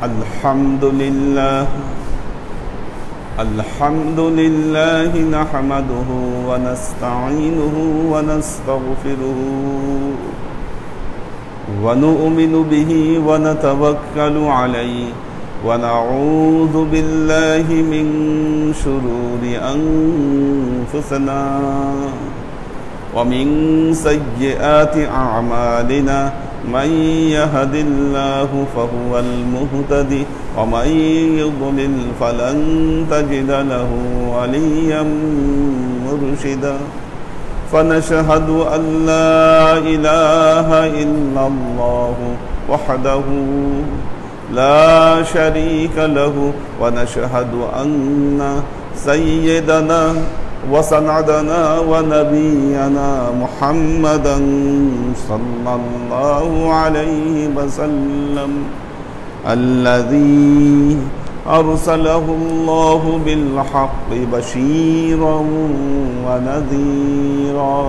الحمد لله نحمده ونستعينه ونستغفره ونؤمن به ونتوكل عليه ونعوذ بالله من شرور أنفسنا ومن سيئات أعمالنا من يهد الله فهو المهتدي ومن يضلل فلن تجد له وليا مرشدا فنشهد أن لا إله إلا الله وحده لا شريك له ونشهد أن سيدنا وسندنا ونبينا محمدا صلى الله عليه وسلم الذي أرسله الله بالحق بشيرا ونذيرا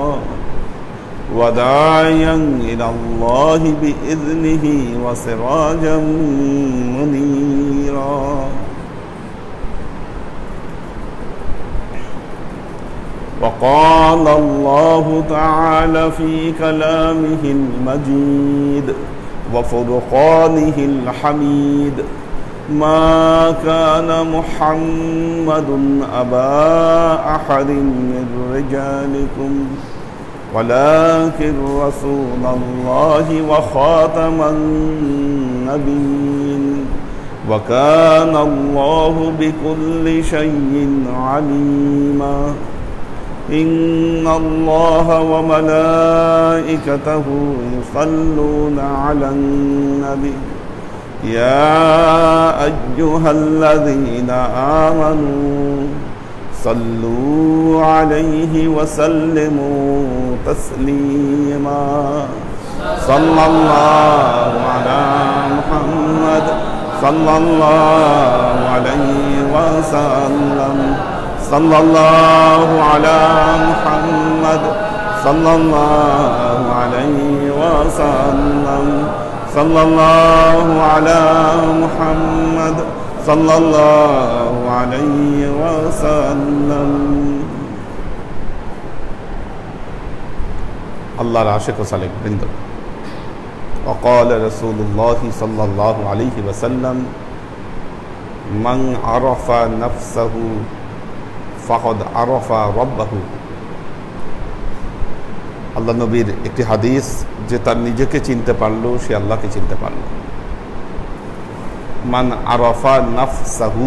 وداعيا إلى الله بإذنه وسراجا منيرا وقال الله تعالى في كلامه المجيد وفرقانه الحميد ما كان محمد أبا أحد من رجالكم ولكن رسول الله وخاتم النبيين وكان الله بكل شيء عليما إن الله وملائكته يصلون على النبي يا أيها الذين آمنوا صلوا عليه وسلموا تسليما صلى الله على محمد صلى الله عليه وسلم صلى الله على محمد صلى الله عليه وسلم صلى الله على محمد صلى الله عليه وسلم আল্লাহর আশিক ও সালেক বৃন্দ وقال رسول الله صلى الله عليه وسلم من عرف نفسه فقد عرف ربه আল্লাহ নবীর একটি হাদিস যে তার নিজেকে চিনতে পারলো সে আল্লাহকে চিনতে পারলো মান আরাফা নাফসাহু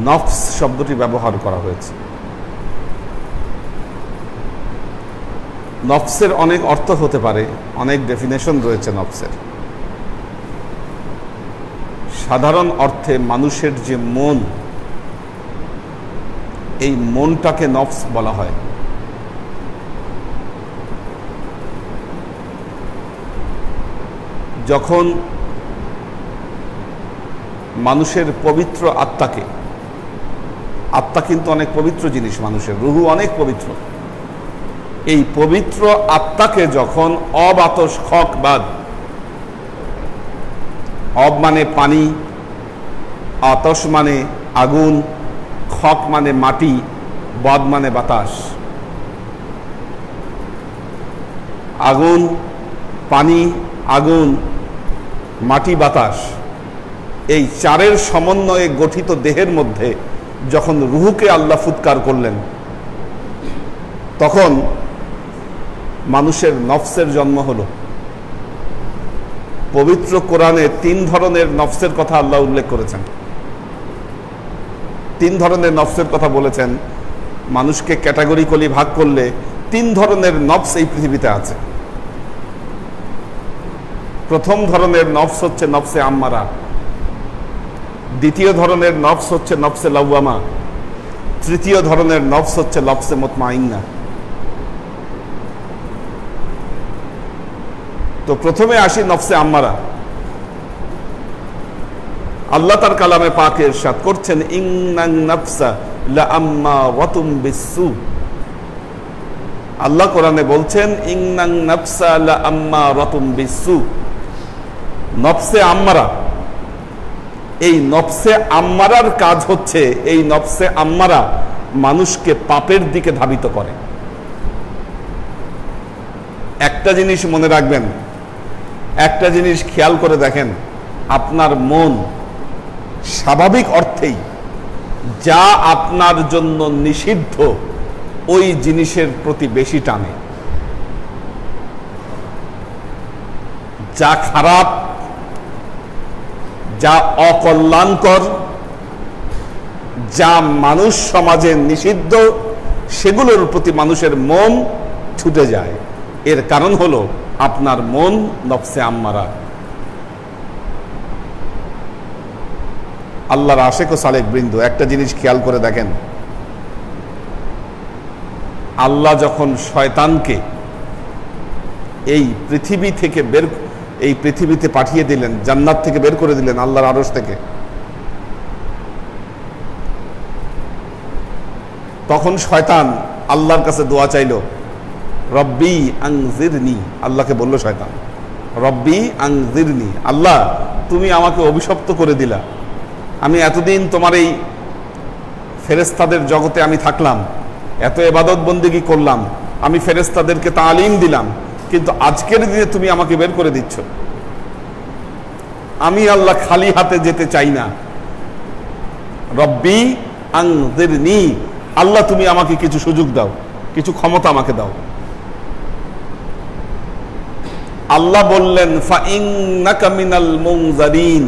নফস শব্দটি ব্যবহার করা হয়েছে নফসের অনেক অর্থ হতে পারে অনেক ডেফিনেশন রয়েছে নফসের সাধারণ অর্থে মানুষের যে মন এই মনটাকে নফস বলা হয় যখন মানুষের পবিত্র আত্মাকে আত্মা কিন্তু অনেক পবিত্র জিনিস মানুষের রুহু অনেক পবিত্র এই পবিত্র আত্মাকে যখন অবাতস খক বাদ অব মানে পানি আতস মানে আগুন খক মানে মাটি বাদ মানে বাতাস আগুন পানি আগুন মাটি বাতাস এই চারের সমন্বয়ে গঠিত দেহের মধ্যে যখন রুহুকে আল্লাহ ফুৎকার করলেন তখন মানুষের নফসের জন্ম হলো পবিত্র কোরআনে 3 ধরনের নফসের কথা আল্লাহ উল্লেখ করেছেন 3 ধরনের নফসের কথা বলেছেন মানুষকে ক্যাটাগরিক্যালি ভাগ করলে 3 ধরনের নফস এই পৃথিবীতে আছে প্রথম ধরনের নফস হচ্ছে নফসে আম্মারা দ্বিতীয় ধরনের নফস হচ্ছে নফসে লাওয়ামা তৃতীয় ধরনের নফস হচ্ছে নফসে মুতমাইন্না তো প্রথমে আসি নফসে আম্মারা আল্লাহ তার কালামে পাকে ইরশাদ করছেন ইন্নান নাফসা লাআম্মারাতুম বিসসু আল্লাহ কোরআনে বলছেন ইন্নান নাফসা লাআম্মারাতুম বিসসু নফসে আম্মারা, এই নফসে আম্মারার কাজ হচ্ছে, এই নফসে আম্মারা মানুষকে পাপের দিকে ধাবিত করে। একটা জিনিস মনে রাখবেন, একটা জিনিস খেয়াল করে দেখেন, আপনার মন স্বাভাবিক অর্থেই যা আপনার জন্য নিষিদ্ধ ওই জিনিসের প্রতি বেশি টানে। যা খারাপ, যা অকল্যাণকর, যা মানুষ সমাজে নিষিদ্ধ, সেগুলোর প্রতি মানুষের মন ছুটে যায়। এর কারণ হলো আপনার মন নফসে আম্মারা। আল্লাহর আশেক ও সালেক বৃন্দ, একটা জিনিস খেয়াল করে দেখেন, আল্লাহ যখন শয়তানকে এই পৃথিবী থেকে এই পৃথিবীতে পাঠিয়ে দিলেন, জান্নাত থেকে বের করে দিলেন, আল্লাহর আরশ থেকে, তখন শয়তান আল্লাহর কাছে দোয়া চাইল, রব্বি আনজিরনি। আল্লাহকে বলল শয়তান, রব্বি আনজিরনি, আল্লাহ তুমি আমাকে অভিশপ্ত করে দিলা, আমি এতদিন তোমার এই ফেরেশতাদের জগতে আমি থাকলাম, এত ইবাদত বন্দেগী করলাম, আমি ফেরেশতাদেরকে তালিম দিলাম, কিন্তু আজকের দিনে তুমি আমাকে বের করে দিচ্ছ। আমি আল্লাহ খালি হাতে যেতে চাই না। রব্বি আনজিরনি, আল্লাহ তুমি আমাকে কিছু সুযোগ দাও, কিছু ক্ষমতা আমাকে দাও। আল্লাহ বললেন ফাইন্নাকা মিনাল মুনজারিন,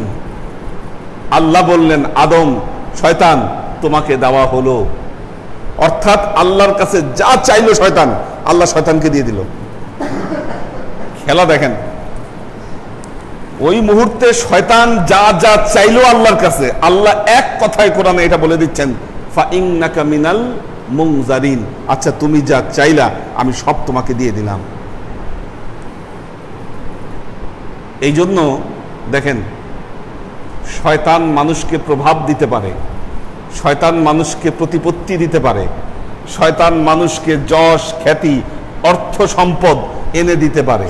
আল্লাহ বললেন আদম, শয়তান তোমাকে দেওয়া হলো। অর্থাৎ আল্লাহর কাছে যা চাইলো শয়তান, আল্লাহ শয়তানকে দিয়ে দিল। খেলা দেখেন, ওই মুহূর্তে শয়তান যা যা চাইলো আল্লাহর কাছে, আল্লাহ এক কথায় কোরআনে এটা বলে দিচ্ছেন, ফাইন্নাকা মিনাল মুনজারিন, আচ্ছা তুমি যা চাইলা আমি সব তোমাকে দিয়ে দিলাম। এই জন্য দেখেন, শয়তান মানুষকে প্রভাব দিতে পারে, শয়তান মানুষকে প্রতিপত্তি দিতে পারে, শয়তান মানুষকে যশ খ্যাতি অর্থ সম্পদ এনে দিতে পারে।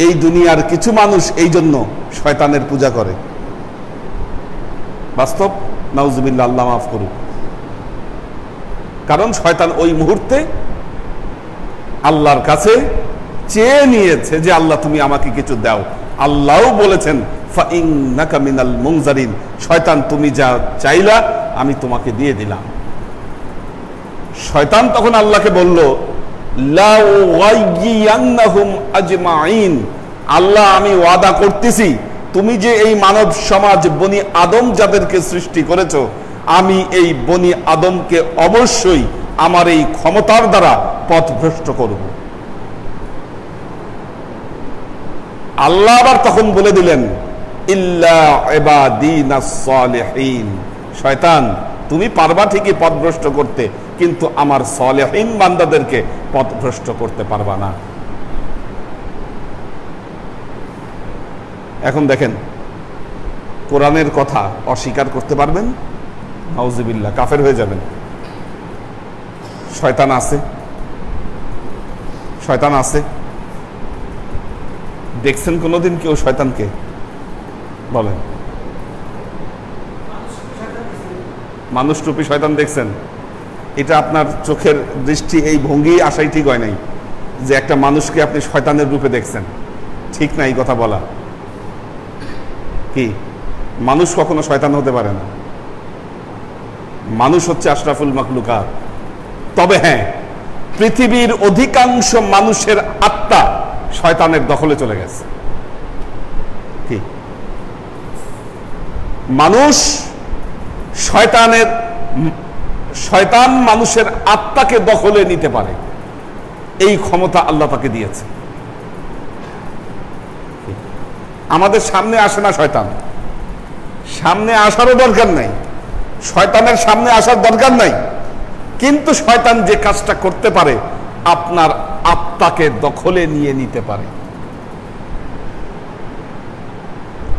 এই দুনিয়ার কিছু মানুষ এই জন্য শয়তানের পূজা করে। বাস্তব, নাউজুবিল্লাহ, আল্লাহ মাফ করুক। কারণ শয়তান ওই মুহূর্তে আল্লাহর কাছে চেয়ে নিয়েছে যে আল্লাহ তুমি আমাকে কিছু দাও। আল্লাহও বলেছেন ফাইন্নাকা মিনাল মুনজারিন, শয়তান তুমি যা চাইলা আমি তোমাকে দিয়ে দিলাম। শয়তান তখন আল্লাহকে বলল, লা উগাইয়িয়ান্নাহুম আজমাইন, আল্লাহ আমি ওয়াদা করতেছি তুমি যে এই মানব সমাজ বনি আদম যাদেরকে সৃষ্টি করেছো, আমি এই বনি আদমকে অবশ্যই আমার এই ক্ষমতার দ্বারা পথভ্রষ্ট করব। আল্লাহ আবার তখন বলে দিলেন, ইল্লা ইবাদিনাস সালিহিন, শয়তান তুমি পারবা ঠিকই পথভ্রষ্ট করতে, কিন্তু আমার সালেহীন বান্দাদেরকে পথভ্রষ্ট করতে পারবা না। এখন দেখেন, কোরআনের কথা অস্বীকার করতে পারবেন, নাউজুবিল্লাহ কাফের হয়ে যাবেন। শয়তান আছে, শয়তান আছে। দেখছেন কোনোদিন কেউ শয়তানকে? বলেন, মানুষ রূপী শয়তান দেখছেন? এটা আপনার চোখের দৃষ্টি, এই ভঙ্গি আসাই ঠিক হয় নাই যে একটা মানুষকে আপনি শয়তানের রূপে দেখছেন। ঠিক না এই কথা বলা? কি মানুষ কখনো শয়তান হতে পারে না। মানুষ হচ্ছে আশরাফুল মাখলুকাত। তবে হ্যাঁ, পৃথিবীর অধিকাংশ মানুষের আত্মা শয়তানের দখলে চলে গেছে। কি মানুষ শয়তান মানুষের আত্মাকে দখলে নিতে পারে, এই ক্ষমতা আল্লাহ তাকে দিয়েছে। আমাদের সামনে আসে না শয়তান, সামনে আসারও দরকার নাই, শয়তানের সামনে আসার দরকার নাই, কিন্তু শয়তান যে কাজটা করতে পারে, আপনার আত্মাকে দখলে নিয়ে নিতে পারে।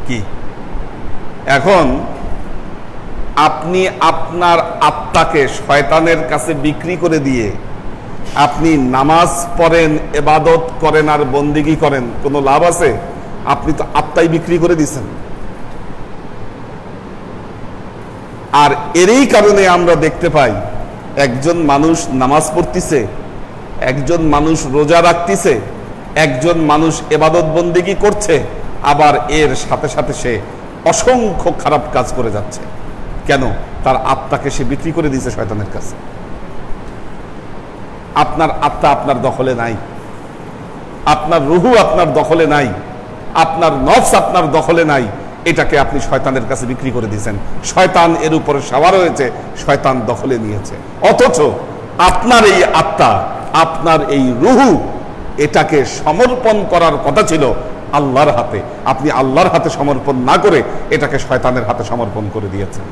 কি এখন আপনি আপনার আত্মাকে শয়তানের কাছে বিক্রি করে দিয়ে আপনি নামাজ পড়েন, ইবাদত করেন আর বন্দেগী করেন, কোনো লাভ আছে? আপনি তো আত্মাই বিক্রি করে দিচ্ছেন। আর এরই কারণে আমরা দেখতে পাই একজন মানুষ নামাজ পড়তেছে, একজন মানুষ রোজা রাখতেছে, একজন মানুষ ইবাদত বন্দেগী করছে, আবার এর সাথে সাথে সে অসংখ্য খারাপ কাজ করে যাচ্ছে। কেন? তার আত্মাকে সে বিক্রি করে দিয়েছে শয়তানের কাছে। আপনার আত্মা আপনার দখলে নাই, আপনার রুহু আপনার দখলে নাই, আপনার নফস আপনার দখলে নাই। এটাকে আপনি শয়তানের কাছে বিক্রি করে দিয়েছেন। শয়তান এর উপরে সওয়ার হয়েছে, শয়তান দখলে নিয়েছে। অথচ আপনার এই আত্মা, আপনার এই রুহু, এটাকে সমর্পণ করার কথা ছিল আল্লাহর হাতে। আপনি আল্লাহর হাতে সমর্পণ না করে এটাকে শয়তানের হাতে সমর্পণ করে দিয়েছেন।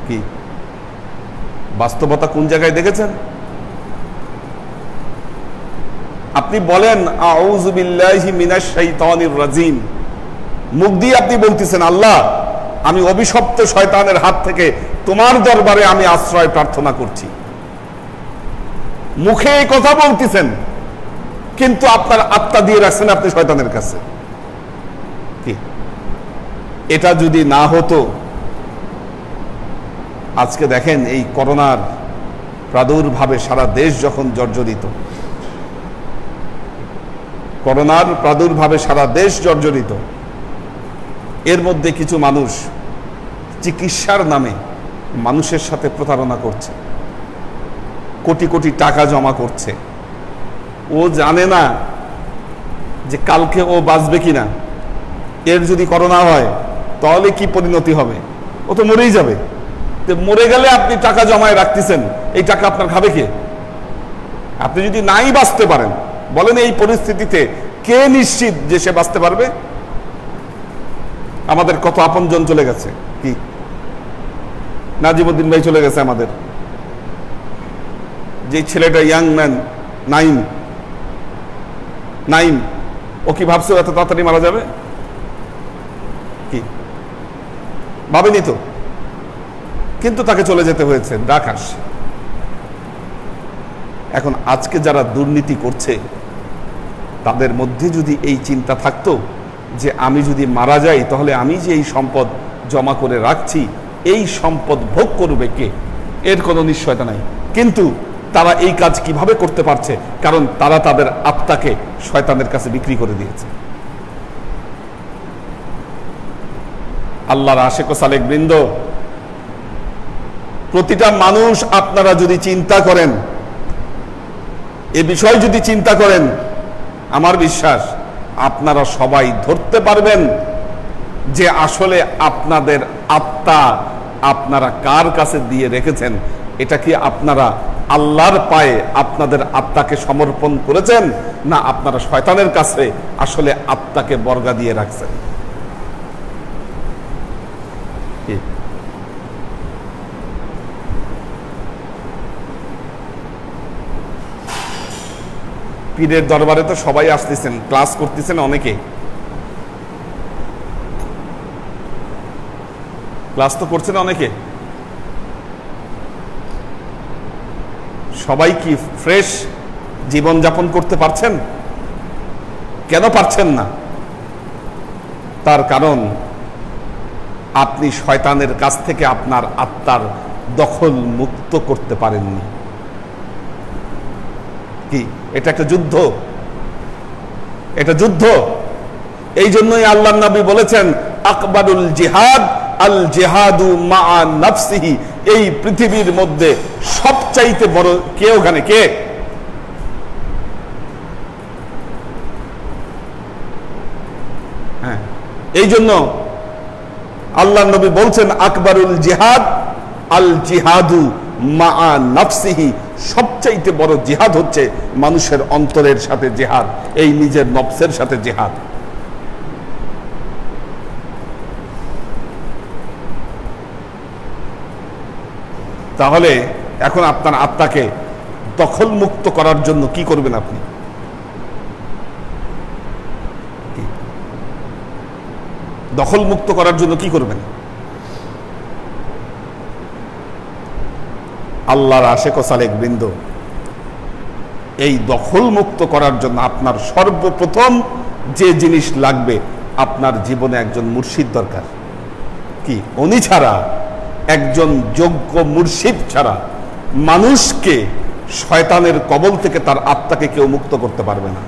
কি বাস্তবতা কোন জায়গায় দেখেছেন? আপনি বলেন আউযু বিল্লাহি মিনাশ শাইতানির রাজিম, মুখ দিয়ে আপনি বলতেছেন আল্লাহ আমি অভিশপ্ত শয়তানের হাত থেকে তোমার দরবারে আমি আশ্রয় প্রার্থনা করছি। মুখে এই কথা বলতেছেন, কিন্তু আপনার আত্মা দিয়ে রাখছেন আপনি শয়তানের কাছে। কি এটা যদি না হতো, আজকে দেখেন এই করোনার প্রাদুর্ভাবে সারা দেশ যখন জর্জরিত, করোনার প্রাদুর্ভাবে সারা দেশ জর্জরিত, এর মধ্যে কিছু মানুষ চিকিৎসার নামে মানুষের সাথে প্রতারণা করছে, কোটি কোটি টাকা জমা করছে। ও জানে না যে কালকে ও বাঁচবে কিনা, এর যদি করোনা হয় তাহলে কি পরিণতি হবে, ও তো মরেই যাবে। মরে গেলে আপনি টাকা জমায় রাখতেছেন, এই টাকা আপনার খাবে কে? আপনি যদি নাই বাঁচতে পারেন, বলেন এই পরিস্থিতিতে কে নিশ্চিত যে সে বাঁচতে পারবে? আমাদের কত আপনজন চলে গেছে। কি নাজিমউদ্দিন ভাই চলে গেছে আমাদের, যে ছেলেটা ইয়াং ম্যান নাইম, ও কি ভাবছে এত তাড়াতাড়ি মারা যাবে? কি ভাবেনি তো, কিন্তু তাকে চলে যেতে হয়েছে, ডাক আসছে। এখন আজকে যারা দুর্নীতি করছে তাদের মধ্যে যদি এই চিন্তা থাকতো যে আমি যদি মারা যাই তাহলে আমি যে এই সম্পদ জমা করে রাখছি এই সম্পদ ভোগ করবে কে, এর কোনো নিশ্চয়তা নাই। কিন্তু তারা এই কাজ কিভাবে করতে পারছে? কারণ তারা তাদের আত্মাকে শয়তানের কাছে বিক্রি করে দিয়েছে। আল্লাহর আশিক ও সালেক বৃন্দ, প্রতিটা মানুষ আপনারা যদি চিন্তা করেন, এ বিষয় যদি চিন্তা করেন, আমার বিশ্বাস আপনারা সবাই ধরতে পারবেন যে আসলে আপনাদের আত্মা আপনারা কার কাছে দিয়ে রেখেছেন। এটা কি আপনারা আল্লাহর পায়ে আপনাদের আত্মাকে সমর্পণ করেছেন, না আপনারা শয়তানের কাছে আসলে আত্মাকে বর্গা দিয়ে রাখছেন? পীরের দরবারে তো সবাই আসতেছেন, ক্লাস করতেছেন, অনেকে ক্লাস তো করছেন, অনেকে। সবাই কি ফ্রেশ জীবন যাপন করতে পারছেন? কেন পারছেন না? তার কারণ আপনি শয়তানের কাছ থেকে আপনার আত্মার দখল মুক্ত করতে পারেননি। কি এটা একটা যুদ্ধ, এটা যুদ্ধ। এই জন্যই আল্লাহর নবী বলেছেন আকবারুল জিহাদ আল জিহাদু মা নাফসিহি, এই পৃথিবীর মধ্যে সবচাইতে বড় কে? ওখানে কে? হ্যাঁ, এই জন্য আল্লাহর নবী বলছেন আকবারুল জিহাদ আল জিহাদু মা নাফসিহি, সবচাইতে বড় জিহাদ হচ্ছে মানুষের অন্তরের সাথে জিহাদ, এই নিজের নফসের সাথে জিহাদ। তাহলে এখন আপনার আত্মাকে দখল মুক্ত করার জন্য কি করবেন? আপনি দখল মুক্ত করার জন্য কি করবেন? আল্লাহর আশিক ও সালেক বৃন্দ, এই দখল মুক্ত করার জন্য আপনার সর্বপ্রথম যে জিনিস লাগবে, আপনার জীবনে একজন মুর্শিদ দরকার। কি উনি ছাড়া, একজন যোগ্য মুর্শিদ ছাড়া মানুষকে শয়তানের কবল থেকে তার আত্মাকে কেউ মুক্ত করতে পারবে না।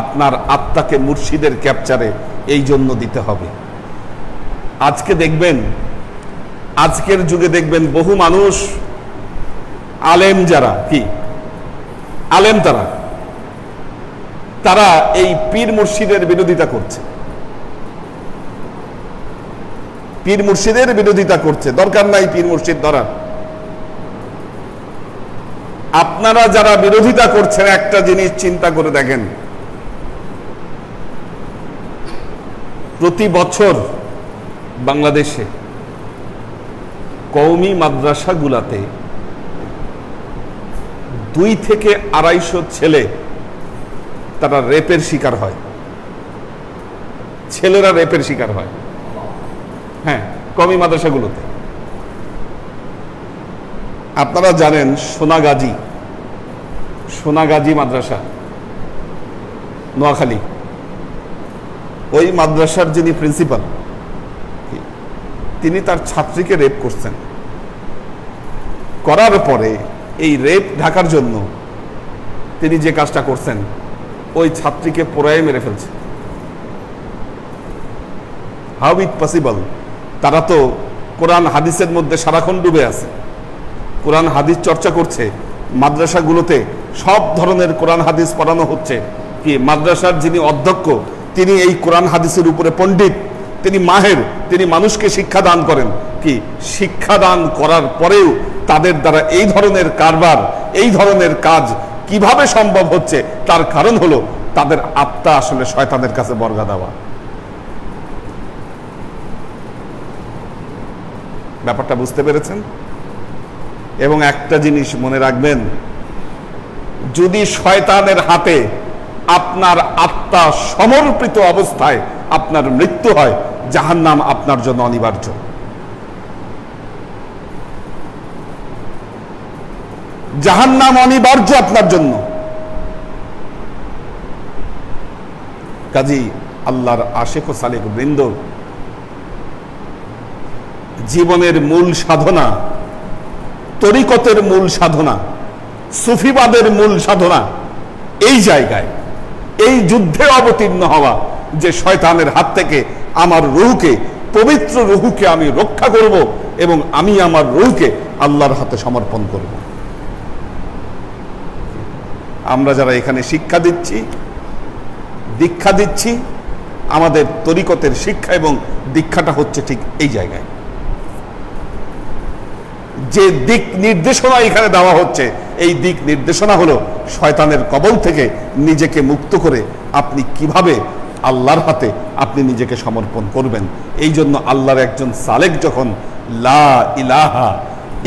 আপনার আত্মাকে মুর্শিদের ক্যাপচারে এই জন্য দিতে হবে। আজকে দেখবেন, আজকের যুগে দেখবেন বহু মানুষ আলেম, যারা কি আলেম, তারা এই পীর মুর্শিদের বিরোধিতা করছে, পীর মুর্শিদের বিরোধিতা করছে। দরকার নাই পীর মুর্শিদ ধরার। আপনারা যারা বিরোধিতা করছেন, একটা জিনিস চিন্তা করে দেখেন, প্রতি বছর বাংলাদেশে কওমি মাদ্রাসাগুলাতে 2 থেকে 250 ছেলে তারা রেপের শিকার হয়, ছেলেরা রেপের শিকার হয়। হ্যাঁ, কওমি মাদ্রাসাগুলোতে। আপনারা জানেন সোনাগাজী মাদ্রাসা, নোয়াখালী, ওই মাদ্রাসার যিনি প্রিন্সিপাল, তিনি তার ছাত্রীকে রেপ করছেন। করার পরে এই রেপ ঢাকার জন্য তিনি যে কাজটা করছেন, ওই ছাত্রীকে পোড়ায় মেরে ফেলছে। How it possible? তারা তো কোরআন হাদিসের মধ্যে সারাক্ষণ ডুবে আছে, কোরআন হাদিস চর্চা করছে, মাদ্রাসাগুলোতে সব ধরনের কোরআন হাদিস পড়ানো হচ্ছে। কি মাদ্রাসার যিনি অধ্যক্ষ, তিনি এই কোরআন হাদিসের উপরে পণ্ডিত, তিনি মাহের, তিনি মানুষকে শিক্ষা দান করেন। কি শিক্ষা দান করার পরেও তাদের দ্বারা এই ধরনের কারবার, এই ধরনের কাজ কিভাবে সম্ভব হচ্ছে? তার কারণ হলো তাদের আত্মা আসলে শয়তানের কাছে বর্গা দেওয়া। ব্যাপারটা বুঝতে পেরেছেন? এবং একটা জিনিস মনে রাখবেন, যদি শয়তানের হাতে আপনার আত্মা সমর্পিত অবস্থায় আপনার মৃত্যু হয়, জাহান্নাম আপনার জন্য অনিবার্য। জাহান্নাম অনিবার্য আপনার জন্য। কাজী আল্লাহর আশিক ও সালেক বৃন্দ, জীবনের মূল সাধনা, তরিকতের মূল সাধনা, সুফিবাদের মূল সাধনা এই জায়গায়, এই যুদ্ধে অবতীর্ণ হওয়া, যে শয়তানের হাত থেকে আমার রূহকে, পবিত্র রূহকে আমি রক্ষা করব এবং আমি আমার রূহকে আল্লাহর হাতে সমর্পণ করব। আমরা যারা এখানে শিক্ষা দিচ্ছি, দীক্ষা দিচ্ছি, আমাদের তরিকতের শিক্ষা এবং দীক্ষাটা হচ্ছে ঠিক এই জায়গায়। যে দিক নির্দেশনা এখানে দেওয়া হচ্ছে, এই দিক নির্দেশনা হলো শয়তানের কবল থেকে নিজেকে মুক্ত করে আপনি কিভাবে আল্লাহর হাতে আপনি নিজেকে সমর্পণ করবেন। এই জন্য আল্লাহর একজন সালেক যখন লা ইলাহা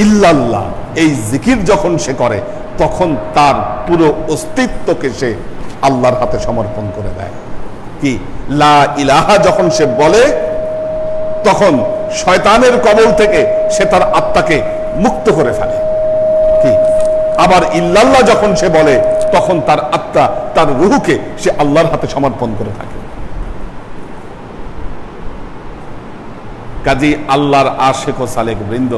ইল্লাল্লাহ এই জিকির যখন সে করে, তখন তার পুরো অস্তিত্বকে সে আল্লাহর হাতে সমর্পণ করে দেয়। কি লা ইলাহা যখন সে বলে, তখন শয়তানের কবল থেকে সে তার আত্মাকে মুক্ত করে ফেলে। কি আবার ইল্লাল্লাহ যখন সে বলে, তখন তার আত্মা, তার রূহকে সে আল্লাহর হাতে সমর্পণ করে থাকে। কাজী আল্লাহর আশিক ও সালেক বৃন্দ,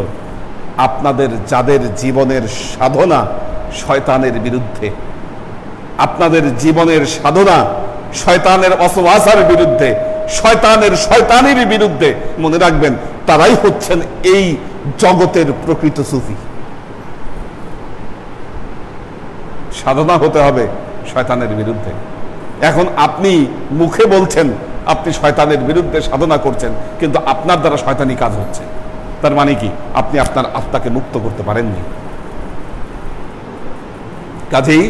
আপনাদের যাদের জীবনের সাধনা শয়তানের বিরুদ্ধে, আপনাদের জীবনের সাধনা শয়তানের অসওয়াসার বিরুদ্ধে, শয়তানের বিরুদ্ধে, মনে রাখবেন তারাই হচ্ছেন এই জগতের প্রকৃত সুফি। সাধনা হতে হবে শয়তানের বিরুদ্ধে। এখন আপনি মুখে বলছেন আপনি শয়তানের বিরুদ্ধে সাধনা করছেন, কিন্তু আপনার দ্বারা শয়তানি কাজ হচ্ছে। তার মানে কি? আপনি আপনার আত্মাকে মুক্ত করতে পারেননি। কাজেই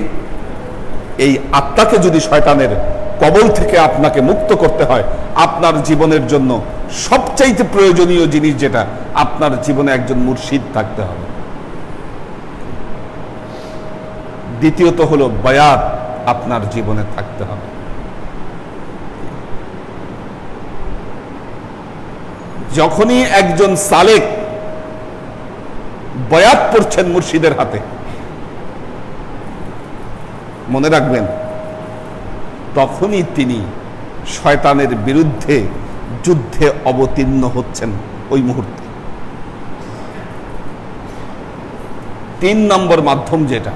এই আত্মাকে যদি শয়তানের কবল থেকে আপনাকে মুক্ত করতে হয়, আপনার জীবনের জন্য সবচাইতে প্রয়োজনীয় জিনিস যেটা, আপনার জীবনে একজন মুর্শিদ থাকতে হবে। দ্বিতীয়ত হলো বায়াত আপনার জীবনে থাকতে হবে। যখনই একজন সালেক বয়াত পড়ছেন মুর্শিদের হাতে। মনে রাখবেন, তখনই তিনি শয়তানের বিরুদ্ধে যুদ্ধে অবতীর্ণ হচ্ছেন। ওই মুহূর্তে 3 নম্বর মাধ্যম যেটা,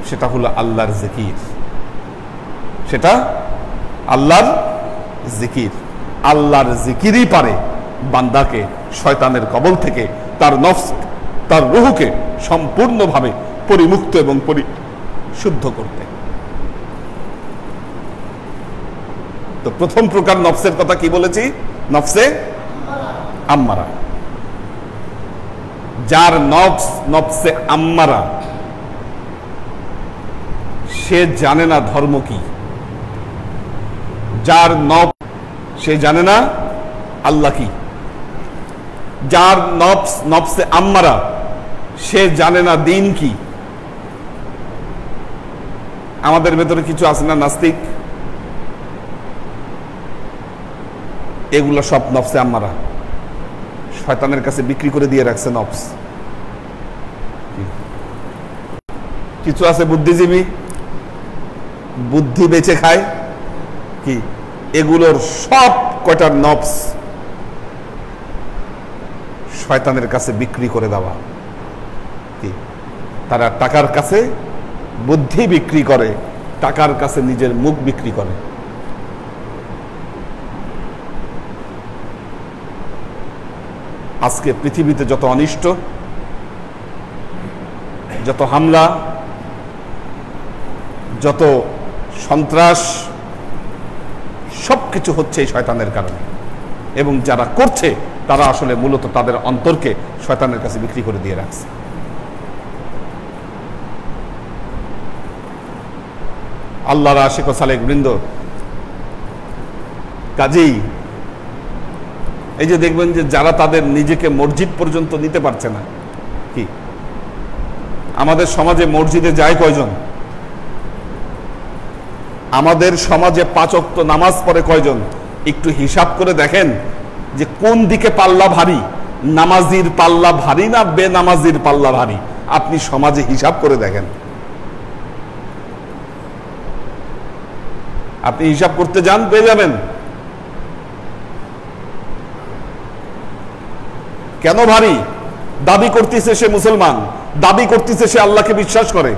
সেটা হলো আল্লাহর জিকির। সেটা আল্লাহর জিকির। আল্লাহর জিকিরই পারে বান্দাকে শয়তানের কবল থেকে, তার নফস, তার রূহকে সম্পূর্ণভাবে পরিমুক্ত এবং পরিশুদ্ধ করতে। তো প্রথম প্রকার নফসের কথা কি বলেছি? নফসে আম্মারা। যার নফস নফসে আম্মারা, সে জানে না ধর্ম কি। যার নফস, সে জানে না আল্লাহ কি। যার নফস নফসে আম্মারা, সে জানে না দিন কি। আমাদের ভেতরে কিছু আছে না নাস্তিক, এগুলো সব নফসে আম্মারা, শয়তানের কাছে বিক্রি করে দিয়ে রাখছে নফস। কিছু আছে বুদ্ধিজীবী, বুদ্ধি বেচে খায় কি, এগুলোর সব কয়টার নফস শয়তানের কাছে বিক্রি করে দেওয়া কি। তারা টাকার কাছে বুদ্ধি বিক্রি করে, টাকার কাছে নিজের মুখ বিক্রি করে। আজকে পৃথিবীতে যত অনিষ্ট, যত হামলা, যত সন্ত্রাস, সবকিছু হচ্ছে এই শয়তানের কারণে। এবং যারা করছে তারা আসলে মূলত তাদের অন্তরকে শয়তানের কাছে বিক্রি করে দিয়ে রাখছে। আল্লাহর আশিক ও সালেক বৃন্দ, কাজেই এই যে দেখবেন যে যারা তাদের নিজেকে মসজিদ পর্যন্ত নিতে পারছে না কি, আমাদের সমাজে মসজিদে যায় কয়জন? আমাদের সমাজে 5 ওয়াক্ত নামাজ পড়ে কয়জন? একটু হিসাব করে দেখেন যে কোন দিকে পাল্লা ভারী, নামাজির পাল্লা ভারী না বেনামাজির পাল্লা ভারী? আপনি সমাজে হিসাব করে দেখেন। আপনি হিসাব করতে যান, পেয়ে যাবেন। কেন ভারী? দাবি করতেছে সে মুসলমান, দাবি করতেছে সে আল্লাহকে বিশ্বাস করে,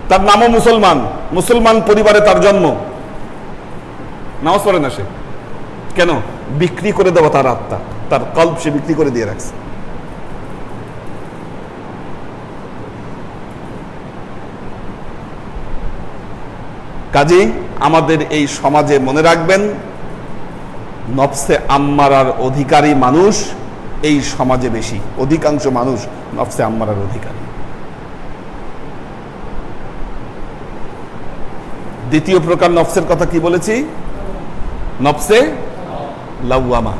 তার নামও মুসলমান, মুসলমান পরিবারে তার জন্ম, নামাজ পড়ে না সে। কেন? বিক্রি করে দেওয়া তার আত্মা, তার কল্প সে বিক্রি করে দিয়ে রাখছে। কাজেই আমাদের এই সমাজে মনে রাখবেন, নফসে আম্মারার অধিকারী মানুষ এই সমাজে বেশি। অধিকাংশ মানুষ নফসে আম্মারার অধিকারী। দ্বিতীয় প্রকার নফসের কথা কি বলেছি? নফসে লাওয়ামা।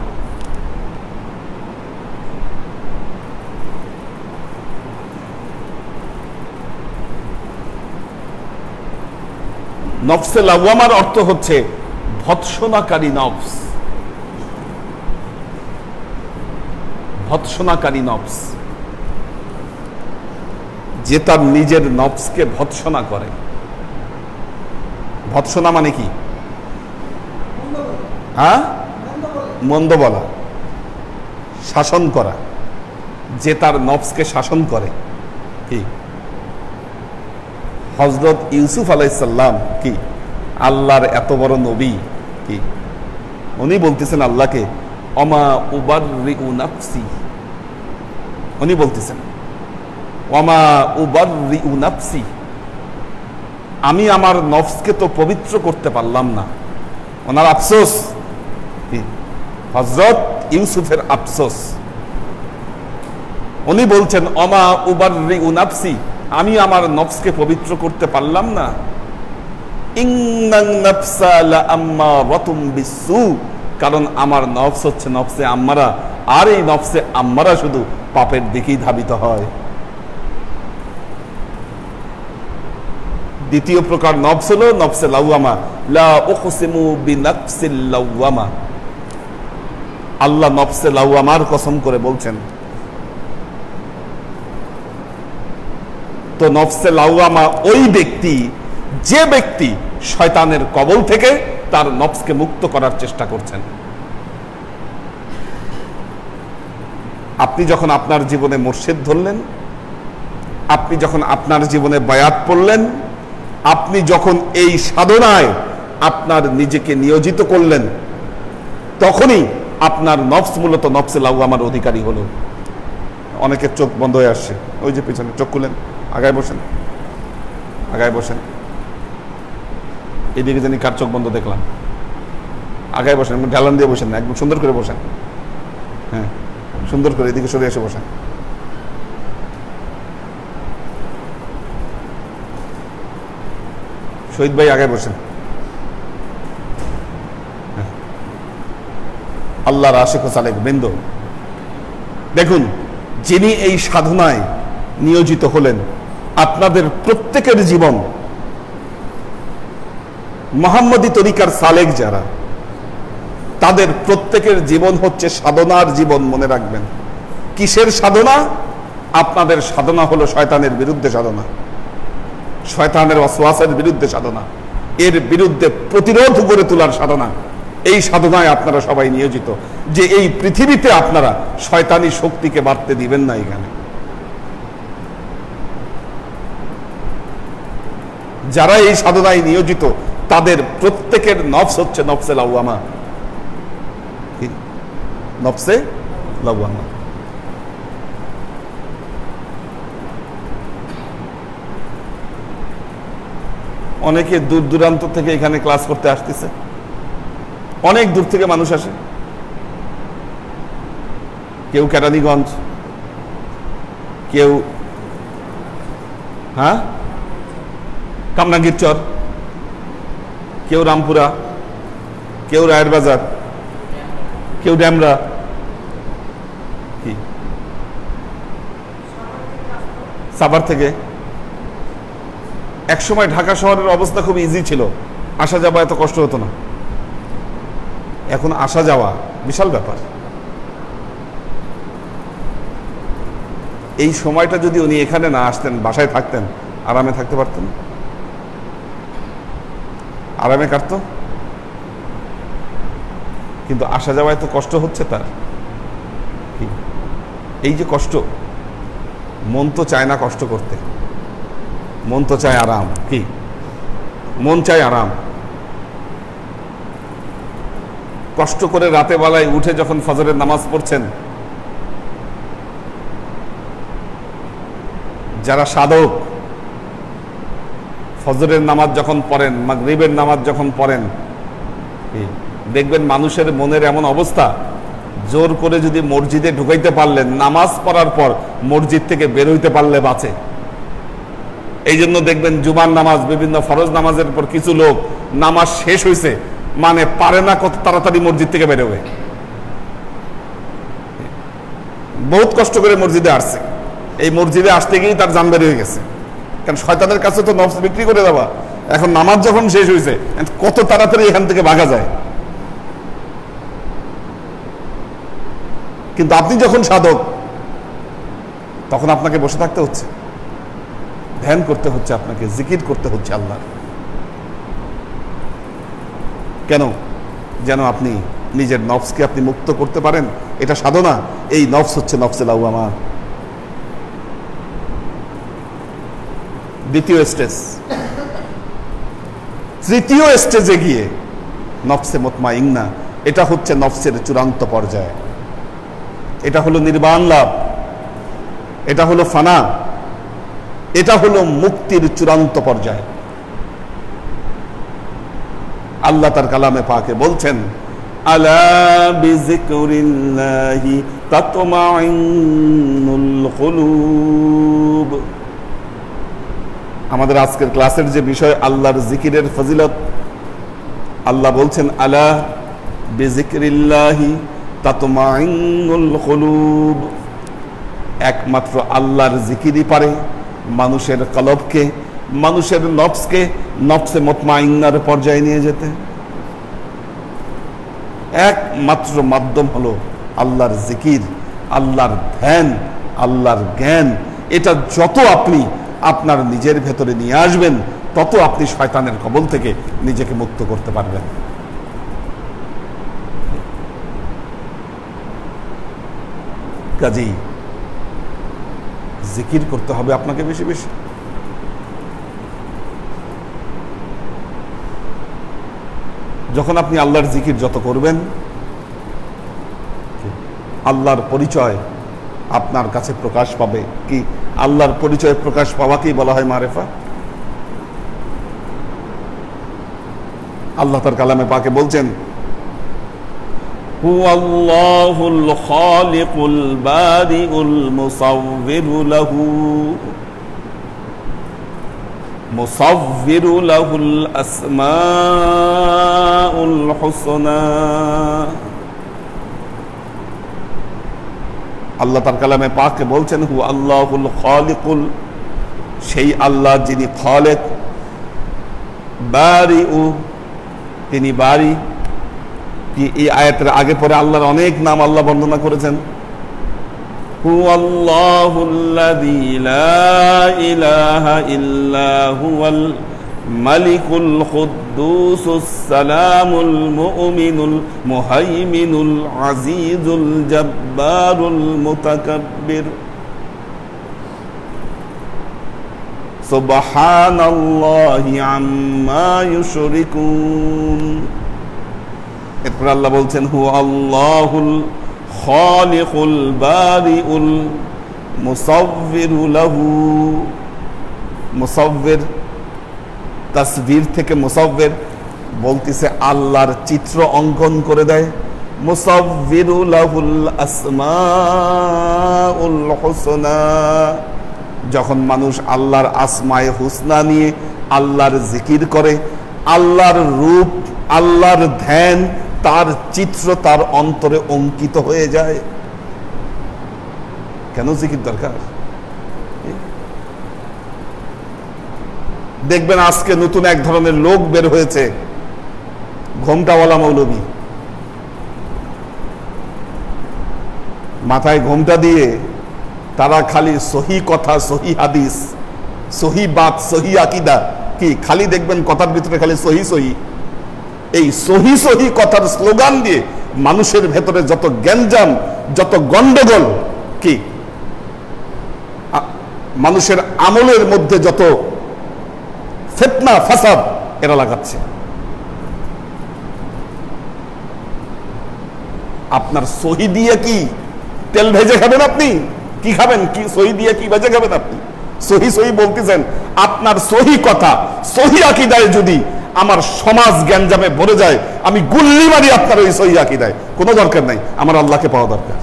নফসে লাওয়ামার অর্থ হচ্ছে ভৎসনাকারী নফস। ভৎসনাকারী নফস, যে তার নিজের নফসকে ভৎসনা করে। ভৎসনা মানে কি? হ্যাঁ, মন্দ বলা, শাসন করা। যে তার নফসকে শাসন করে কি। হযরত ইউসুফ আলাইহিস সালাম কি, আল্লাহর এত বড় নবী কি, উনি বলতেছেন আল্লাহকে, অমা উবাররিউ নাফসি। উনি বলতেছেন ওয়ামা উবাররিউ নাফসি, আমি আমার নফসকে তো পবিত্র করতে পারলাম না। ওনার আফসোস, হযরত ইউসুফের আফসোস। উনি বলছেন অমা উবাররিউ নাফসি, আমি আমার নফসকে পবিত্র করতে পারলাম না। ইন্নান নাফসা লাআম্মারাতুম বিসসু, কারণ আমার নফস হচ্ছে নফসে আম্মারা, আর এই নফসে আম্মারা শুধু পাপের দিকেই ধাবিত হয়। দ্বিতীয় প্রকার নফস হলো নফসে লাওয়ামা। লা উকসিমু বিনাফসিল লাওয়ামা, আল্লাহ নফসে লাওয়ামার কসম করে বলছেন। তো নফসে লাওয়ামা ওই ব্যক্তি, যে ব্যক্তি শয়তানের কবল থেকে তার নফসকে মুক্ত করার চেষ্টা করছেন। আপনি যখন আপনার জীবনে মুর্শিদ ধরলেন, আপনি যখন আপনার জীবনে বায়াত পড়লেন, আপনি যখন এই সাধনায় আপনার নিজেকে নিয়োজিত করলেন, তখনই আপনার নফস মূলত নফসে লাওয়ামার অধিকারী হলো। অনেকের চোখ বন্ধ হয়ে আসছে, ওই যে পিছনে চোখ খুলেন, আগায় বসেন, আগায় বসেন। এদিকে জানি কার চোখ বন্ধ দেখলাম, আগায় বসেন, ঢালান দিয়ে বসেন না, একদম সুন্দর করে বসেন। হ্যাঁ, সুন্দর করে এদিকে সরে এসে বসেন। শহীদ ভাই আগে বসেন। আল্লাহর আশিক ও সালেক বৃন্দ, দেখুন, যিনি এই সাধনায় নিয়োজিত হলেন, আপনাদের প্রত্যেকের জীবন, মুহাম্মদী তরিকার সালেক যারা, তাদের প্রত্যেকের জীবন হচ্ছে সাধনার জীবন। মনে রাখবেন, কিসের সাধনা? আপনাদের সাধনা হলো শয়তানের বিরুদ্ধে সাধনা, শয়তানের ওয়াসওয়াসের বিরুদ্ধে সাধনা, এর বিরুদ্ধে প্রতিরোধ গড়ে তোলার সাধনা। এই সাধনায় আপনারা সবাই নিয়োজিত, যে এই পৃথিবীতে আপনারা শয়তানি শক্তিকে বাড়তে দিবেন না। এখানে যারা এই সাধনায় নিয়োজিত, তাদের প্রত্যেকের নফস হচ্ছে নফসে লাওয়ামা, নফসে লাওয়ামা। অনেকে দূর দূরান্ত থেকে এখানে ক্লাস করতে আসতেছে, অনেক দূর থেকে মানুষ আসে, কেউ কেরানীগঞ্জ, কেউ কামরাঙ্গীর চর, কেউ রামপুরা, কেউ রায়ের বাজার, কেউ ড্যামরা, কি সাভার থেকে। একসময় ঢাকা শহরের অবস্থা খুব ইজি ছিল, আসা যাওয়া এত কষ্ট হতো না। এখন আসা যাওয়া বিশাল ব্যাপার। এই সময়টা যদি উনি এখানে না আসতেন, বাসায় থাকতেন, আরামে থাকতে পারতেন, আরামে কাটত। কিন্তু আসা যাওয়ায় তো কষ্ট হচ্ছে তার। এই যে কষ্ট, মন তো চায় না কষ্ট করতে, মন তো চায় আরাম। কি মন চায়? আরাম। কষ্ট করে রাতে বেলায় উঠে যখন ফজরের নামাজ পড়ছেন, যারা সাধক, ফজরের নামাজ যখন পড়েন, মাগরিবের নামাজ যখন পড়েন, দেখবেন মানুষের মনের এমন অবস্থা, জোর করে যদি মসজিদে ঢুকাইতে পারলেন, নামাজ পড়ার পর মসজিদ থেকে বের হইতে পারলে বাঁচে। এই জন্য দেখবেন জুমার নামাজ, বিভিন্ন ফরজ নামাজের পর কিছু লোক নামাজ শেষ হয়েছে মানে পারে না কত তাড়াতাড়ি মসজিদ থেকে বেরোবে। বহুত কষ্ট করে মসজিদে আসছে, এই মসজিদে আসতে গিয়েই তার জান বের হয়ে গেছে। কারণ শয়তানের কাছে তো নফস বিক্রি করে দেওয়া। এখন নামাজ যখন শেষ হয়েছে, কত তাড়াতাড়ি এখান থেকে ভাগা যায়। কিন্তু আপনি যখন সাধক, তখন আপনাকে বসে থাকতে হচ্ছে, ধ্যান করতে হচ্ছে, আপনাকে জিকির করতে হচ্ছে আল্লাহ। কেন? যেন আপনি নিজের নফসকে আপনি মুক্ত করতে পারেন। এটা সাধনা। এই নফস হচ্ছে নফসে লাওয়ামা। দ্বিতীয় স্টেজ। তৃতীয় স্টেজে গিয়ে নফসে মুতমাইন্না, এটা হচ্ছে নফসের চূড়ান্ত পর্যায়। এটা হলো নির্বাণ লাভ, এটা হলো ফানা, এটা হলো মুক্তির চূড়ান্ত পর্যায়। আল্লাহ তার কালামে পাকে বলছেন, আলা বিযিকরিল্লাহি তাতমাইন্নুল কুলুব। আমাদের আজকের ক্লাসের যে বিষয়, আল্লাহর জিকিরের ফজিলত, আল্লাহ বলছেন আলা বিযিকরিল্লাহি তাতমাইন্নুল কুলুব। একমাত্র আল্লাহর জিকিরই পারে মানুষের কলবকে, মানুষের নফসকে নফসে মুতমাইন্নার পর্যায়ে নিয়ে যেতে। একমাত্র মাধ্যম হলো আল্লাহর জিকির, আল্লাহর ধ্যান, আল্লাহর জ্ঞান, এটা যত আপনি আপনার নিজের ভেতরে নিয়ে আসবেন, তত আপনি শয়তানের কবল থেকে নিজেকে মুক্ত করতে পারবেন। কাজেই জিকির করতে হবে আপনাকে বেশি বেশি। যখন আপনি আল্লাহর জিকির যত করবেন, আল্লাহর পরিচয় আপনার কাছে প্রকাশ পাবে। কি আল্লাহর পরিচয় প্রকাশ পাওয়াকেই বলা হয় মারেফা। আল্লাহ তার কালামে পাকে বলছেন, হুয়াল্লাহুল খালিকুল বারিউল মুসাউবিরু লাহুল আসমাউল হুসনা। আল্লাহ তার কালামে পাকে বলছেন, হু আল্লাহুল খালিকুল, সেই আল্লাহ যিনি খালেক, বারিউ, তিনি বারি। কি এই আয়াতের আগে পরে আল্লাহর অনেক নাম আল্লাহ বর্ণনা করেছেন। হু আল্লাহুল্লাযী লা ইলাহা ইল্লা হুয়াল মালিকুল কুদ্দুসুস সালামুল মুমিনুল মুহাইমিনুল আজিজুল জব্বারুল মুতাকাব্বির সুবহানাল্লাহি আম্মা ইউশরিকুন। এরপর আল্লাহ বলছেন, হু আল্লাহুল খালিকুল বারিউল মুসাউবিরু লাহু। মুসাউবির, তাসবির থেকে মুসাউবির বলতেছে আল্লাহর চিত্র অঙ্কন করে দেয়। মুসাউবিরু লাহুল আসমাউল হুসনা। যখন মানুষ আল্লাহর আসমায়ে হুসনা নিয়ে আল্লাহর জিকির করে, আল্লাহর রূপ, আল্লাহর ধ্যান, তার চিত্র তার অন্তরে অঙ্কিত হয়ে যায়। কেন জিকির দরকার? দেখবেন আজকে নতুন এক ধরনের লোক বের হয়েছে, ঘোমটাওয়ালা মৌলবী। মাথায় ঘোমটা দিয়ে তারা খালি সহি কথা, সহি হাদিস, সহি বাত, সহি আকীদা, কি খালি দেখবেন কথার ভিতরে খালি সহি সহি। এই সহি সহি কথার স্লোগান দিয়ে মানুষের ভেতরে যত গ্যাঞ্জাম, যত গন্ডগোল, কি মানুষের আমলের মধ্যে যত ফিতনা ফাসাদ এরা লাগাচ্ছে। আপনার সহি দিয়ে কি তেল ভেজে খাবেন? আপনি কি খাবেন? কি সহি দিয়ে কি ভেজে খাবেন? আপনি সহি সহি বলতেছেন, আপনার সহি কথা, সহি আকীদায় যদি আমার সমাজ গ্যাঞ্জামে ভরে যায়, আমি গুল্লি মারি আপনার ওই সহি আকীদায়। কোনো দরকার নাই, আমার আল্লাহকে পাওয়া দরকার।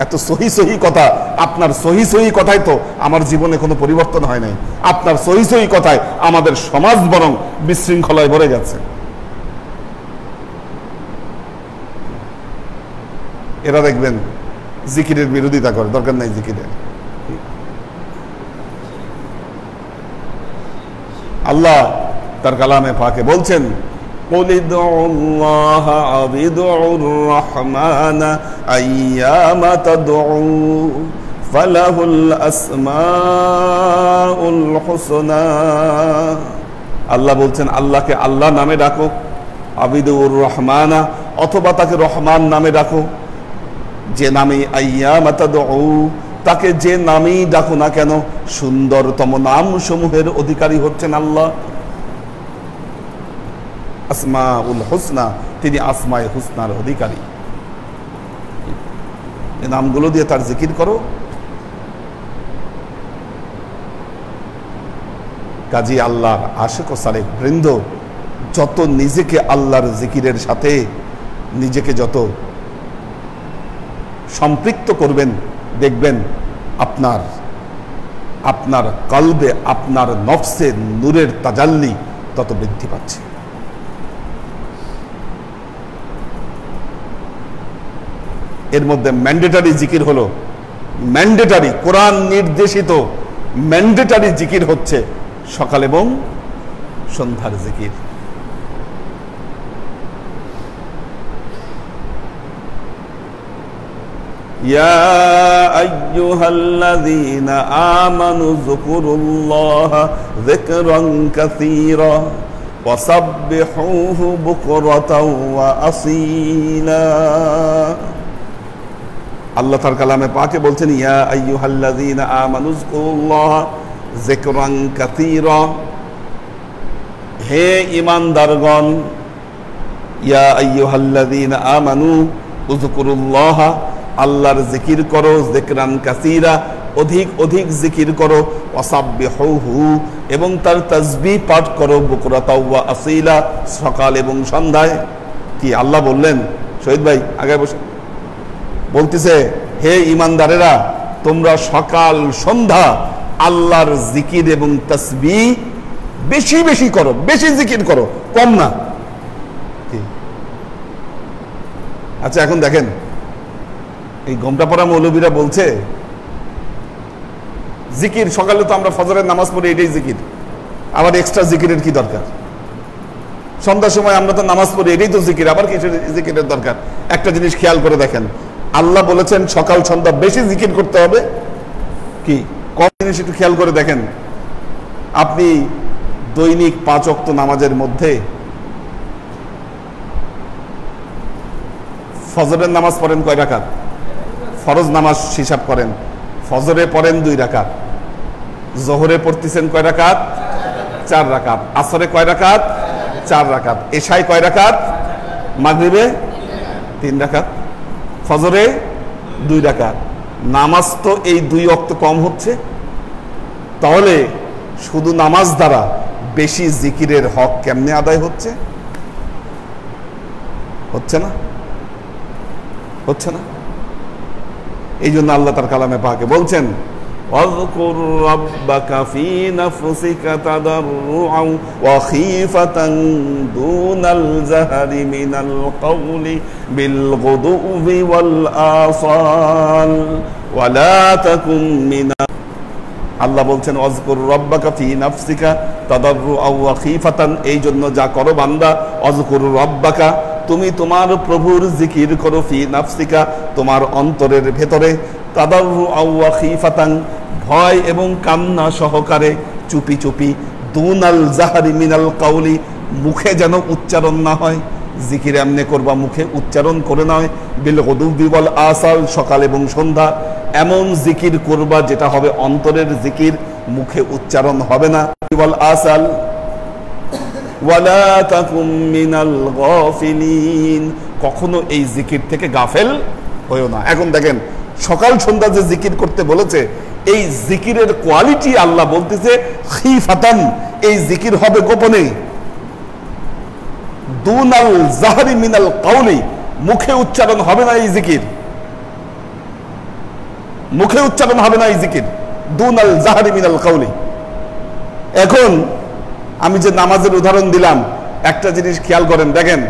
এত সহি সহি কথা, আপনার সহি সহি কথায় তো আমার জীবনে কোনো পরিবর্তন হয় নাই। আপনার সহি সহি কথায় আমাদের সমাজ বরং বিশৃঙ্খলায় ভরে গেছে। এরা দেখবেন জিকিরের বিরোধিতা করে, দরকার নাই জিকিরের। আল্লাহ তার কালামে পাকে বলছেন, قل ادعوا الله أو ادعوا الرحمن أيما تدعوا فله الأسماء الحسنى। আল্লাহ বলছেন, আল্লাহকে আল্লাহ নামে ডাকো, আবিদুর রহমানা, অথবা তাকে রহমান নামে ডাকো। যে নামে আইয়ামা তাদউ, তাকে যে নামেই ডাকো না কেন, সুন্দরতম নাম সমূহের অধিকারী হচ্ছেন আল্লাহ। আসমাউল হুসনা, তিনি আসমায়ে হুসনার অধিকারী। এই নামগুলো দিয়ে তার জিকির করো। কাজী আল্লাহর আশিক ও সালেক বৃন্দ যত নিজেকে আল্লাহর জিকিরের সাথে নিজেকে যত সম্পৃক্ত করবেন, দেখবেন আপনার আপনার কলবে, আপনার নফসে নূরের তাজাল্লি তত বৃদ্ধি পাচ্ছে। এর মধ্যে ম্যান্ডেটারি জিকির হলো, ম্যান্ডেটারি কোরআন নির্দেশিত ম্যান্ডেটারি জিকির হচ্ছে সকাল এবং সন্ধ্যার জিকির। ইয়া আইয়ুহাল্লাযীনা আমানু যকুরুল্লাহা যিকরান কাসীরা ওয়াসাব্বিহুহু বুকরাতাও ওয়া আসীলা। আল্লাহ তার কালামে পাকে বলছেন, ইয়া আইয়ুহাল্লাযীনা আমানু যকুরুল্লাহা যিকরান কাসীরা, হে ঈমানদারগণ, ইয়া আইয়ুহাল্লাযীনা আমানু উযকুরুল্লাহা, আল্লাহর জিকির করো, যিকরান কাসীরা, অধিক অধিক জিকির করো, ওয়াসাব্বিহুহু, এবং তার তাসবিহ পাঠ করো, বুকরাতাও ওয়া আসীলা, সকাল এবং সন্ধ্যায়। কি আল্লাহ বললেন? শহীদ ভাই আগে বসে বলতেছে, হে ঈমানদারেরা, তোমরা সকাল সন্ধ্যা আল্লাহর জিকির এবং তাসবিহ বেশি বেশি করো, বেশি জিকির করো, কম না। আচ্ছা এখন দেখেন, এই ঘোমটাপড়া মৌলবীরা বলছে জিকির, সকালে তো আমরা ফজরের নামাজ পড়ি, এটাই জিকির, আবার এক্সট্রা জিকিরের কি দরকার? সন্ধ্যার সময় আমরা তো নামাজ পড়ি, এটাই তো জিকির, আবার কিছু জিকিরের দরকার? একটা জিনিস খেয়াল করে দেখেন, আল্লাহ বলেছেন সকাল সন্ধ্যা বেশি জিকির করতে হবে, কি কম জিনিস একটু খেয়াল করে দেখেন। আপনি দৈনিক 5 ওয়াক্ত নামাজের মধ্যে ফজরের নামাজ পড়েন কয় রাকাত? ফরজ নামাজ হিসাব করেন, ফজরে পড়েন 2 রাকাত, জোহরে পড়তেছেন কয় রাকাত? 4 রাকাত, আসরে কয় রাকাত? 4 রাকাত, এশায় কয় রাকাত? মাগরিবে 3 রাকাত, ফজরে 2 রাকাত। নামাজ তো এই 2 ওয়াক্ত কম হচ্ছে, তাহলে শুধু নামাজ দ্বারা বেশি জিকিরের হক কেমনে আদায় হচ্ছে? হচ্ছে না, হচ্ছে না। এই জন্য আল্লাহ তার কালামে পাকে বলছেন, ওয়াযকুর রাব্বাকা ফী নাফসিকা তাদাররুআন ওয়া খীফাতান দুনাল জাহরি মিনাল কওলি বিল গুদুবি ওয়াল আসাল ওয়া লা তাকুম মিনাল। আল্লাহ বলছেন ওয়াযকুর রাব্বাকা ফী নাফসিকা তাদাররুআন ওয়া খীফাতান, এই জন্য যা করো বান্দা, ওয়াযকুর রাব্বাকা, তুমি তোমার প্রভুর জিকির করো, ফি নাফসিকা, তোমার অন্তরের ভেতরে, তাদাররুআন ওয়া খীফাতান, ভয় এবং কান্না সহকারে, চুপি চুপি, দুনাল জাহরি মিনাল কাউলি, মুখে যেন উচ্চারণ না হয়, জিকির এমনি করবা মুখে উচ্চারণ করে নয়, বিল গুদুবি ওয়াল আসাল, সকাল এবং সন্ধ্যা এমন জিকির করবা যেটা হবে অন্তরের জিকির, মুখে উচ্চারণ হবে না। ওয়াল আসাল ওয়ালা তাকুম মিনাল গাফিলিন, কখনো এই জিকির থেকে গাফেল হয়ো না। এখন দেখেন, সকাল সন্ধ্যা যে জিকির করতে বলেছে, এই জিকিরের কোয়ালিটি আল্লাহ বলতেছে খিফাতান, এই জিকির হবে গোপনে, দুনাল জাহরি মিনাল কাউলি, মুখে উচ্চারণ হবে না এই জিকির, মুখে উচ্চারণ হবে না এই জিকির, দুনাল জাহরি মিনাল কাউলি। এখন আমি যে নামাজের উদাহরণ দিলাম, একটা জিনিস খেয়াল করেন, দেখেন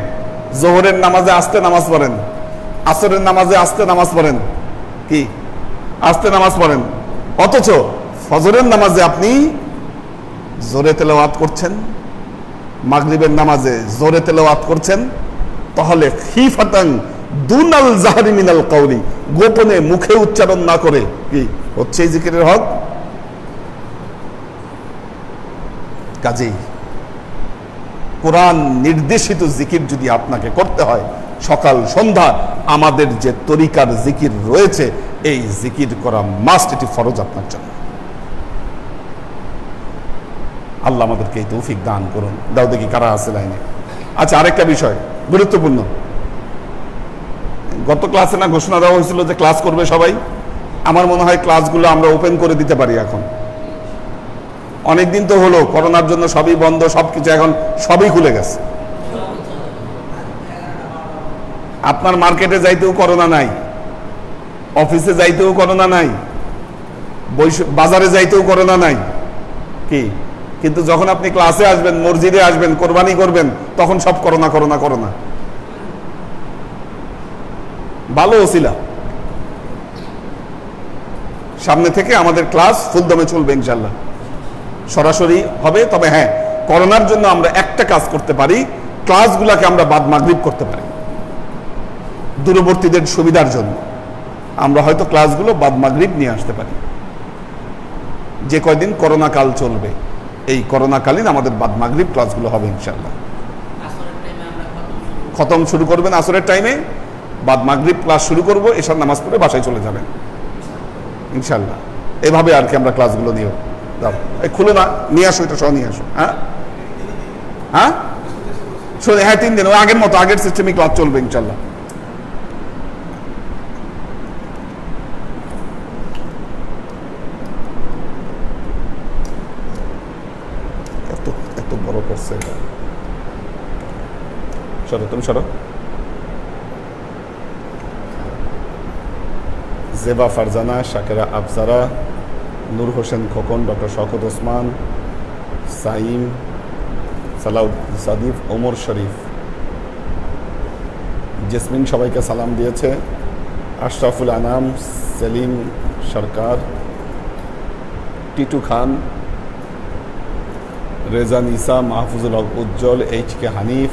জোহরের নামাজে আস্তে নামাজ পড়েন, আসরের নামাজে আস্তে নামাজ পড়েন, কি আস্তে নামাজ পড়েন, অথচ ফজরের নামাজে আপনি জোরে তেলাওয়াত করছেন, মাগরিবের নামাজে জোরে তেলাওয়াত করছেন, তাহলে খিফাতান দুনাল জাহরি মিনাল কাউলি, গোপনে মুখে উচ্চারণ না করে কি হচ্ছে এই জিকিরের হক। কাজেই কোরআন নির্দেশিত জিকির যদি আপনাকে করতে হয়, সকাল সন্ধ্যা আমাদের যে তরিকার জিকির রয়েছে, এই জিকির করা মাস্ট, এটি ফরজ আপনার জন্য। আল্লাহ আমাদেরকে এই তৌফিক দান করুন। দাও দেখি কারা আছে লাইনে। আচ্ছা, আরেকটা বিষয় গুরুত্বপূর্ণ, গত ক্লাসে না ঘোষণা দেওয়া হয়েছিল যে ক্লাস করবে সবাই? আমার মনে হয় ক্লাসগুলো আমরা ওপেন করে দিতে পারি এখন। অনেকদিন তো হলো, করোনার জন্য সবই বন্ধ, সবকিছু এখন সবই খুলে গেছে। আপনার মার্কেটে যাইতেও করোনা নাই, অফিসে যাইতেও করোনা নাই, বাজারে যাইতেও করোনা নাই, কি কিন্তু যখন আপনি ক্লাসে আসবেন, মসজিদে আসবেন, কোরবানি করবেন, তখন সব করোনা করোনা করোনা। ভালো ওসিলা, সামনে থেকে আমাদের ক্লাস ফুলদমে চলবে ইনশাল্লাহ, সরাসরি হবে। তবে হ্যাঁ, করোনার জন্য আমরা একটা কাজ করতে পারি, ক্লাসগুলোকে আমরা বাদ মাগরিব করতে পারি, দূরবর্তীদের সুবিধার জন্য। আমরা হয়তো ক্লাসগুলো বাদ মাগরিব নিয়ে আসতে পারি। যে কয়দিন করোনা কাল চলবে, এই করোনাকালীন আমাদের বাদ মাগরিব ক্লাসগুলো হবে ইনশাল্লাহ। খতম শুরু করবেন আসরের টাইমে, বাদ মাগরিব ক্লাস শুরু করব, এশার নামাজ পড়ে বাসায় চলে যাবেন ইনশাল্লাহ। এভাবে আর কি আমরা ক্লাসগুলো নিও। দাও এই খুলে না, নিয়ে আসো, এটা সহ নিয়ে আসো। হ্যাঁ হ্যাঁ শুনে, হ্যাঁ 3 দিন ওই আগের মতো, আগের সিস্টেমে ক্লাস চলবে ইনশাল্লাহ। এত বড় করছে এটা, সরো তুমি সরো। জেবা ফারজানা, শাকেরা আফজারা, নূর হোসেন খোকন, ডক্টর শওকত ওসমান, সাইম, সালাউদ্দিন সাদিফ, ওমর শরীফ, জেসমিন সবাইকে সালাম দিয়েছে। আশরাফুল আনাম, সেলিম সরকার, টিটু খান, রেজা নিসা, মাহফুজুল হক উজ্জ্বল, HK হানিফ,